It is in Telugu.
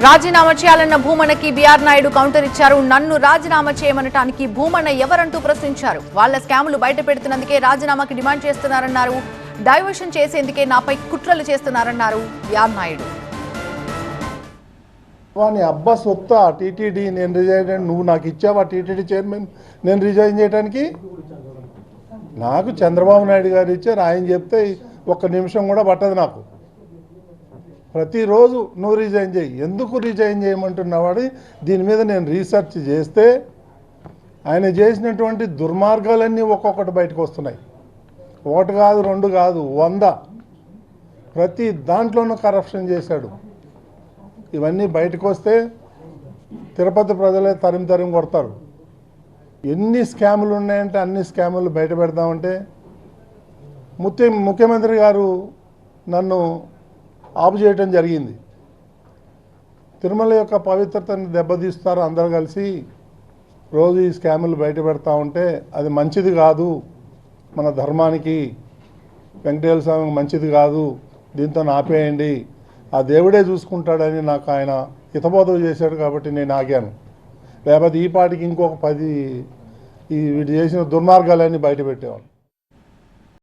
రాజీనామా చేయాలన్న భూమన్నకి బీఆర్ నాయుడు కౌంటర్ ఇచ్చారు. నన్ను రాజీనామా చేయమనటానికి భూమన్న ఎవరంటూ ప్రశ్నించారు. వాళ్ళ స్కాములు బయట పెడుతున్నందుకే రాజీనామాకి డిమాండ్ చేస్తున్నారన్నారు. డైవర్షన్ చేసేందుకే నాపై కుట్రలు చేస్తున్నారన్నారు బీఆర్ నాయుడు. వాని అబ్బా సొత్తా టీటీడీ నేను రిజైన్, నువ్వు నాకు ఇచ్చావా టీటీడీ చైర్మన్ నేను రిజైన్ చేయడానికి? నాకు చంద్రబాబు నాయుడు గారు ఇచ్చారు, ఆయన చెప్తే ఒక్క నిమిషం కూడా పట్టదు నాకు. ప్రతిరోజు నువ్వు రిజైన్ చేయి, ఎందుకు రిజైన్ చేయమంటున్నావాడు. దీని మీద నేను రీసెర్చ్ చేస్తే ఆయన చేసినటువంటి దుర్మార్గాలన్నీ ఒక్కొక్కటి బయటకు వస్తున్నాయి. ఒకటి కాదు, రెండు కాదు, 100. ప్రతి దాంట్లోనూ కరప్షన్ చేశాడు. ఇవన్నీ బయటకు వస్తే తిరుపతి ప్రజలే తరిమి కొడతారు. ఎన్ని స్కాములు ఉన్నాయంటే అన్ని స్కాములు బయట పెడదామంటే ముఖ్యమంత్రి గారు నన్ను ఆపు చేయటం జరిగింది. తిరుమల యొక్క పవిత్రతను దెబ్బతీస్తారు అందరూ కలిసి రోజు ఈ స్కాములు బయట పెడతా ఉంటే అది మంచిది కాదు, మన ధర్మానికి వెంకటేశ్వర స్వామికి మంచిది కాదు, దీంతో ఆపేయండి, ఆ దేవుడే చూసుకుంటాడని నాకు ఆయన హితబోధ చేశాడు. కాబట్టి నేను ఆగాను. లేకపోతే ఈ పాటికి ఇంకొక 10 వీడు చేసిన దుర్మార్గాలన్నీ బయట పెట్టేవాళ్ళు.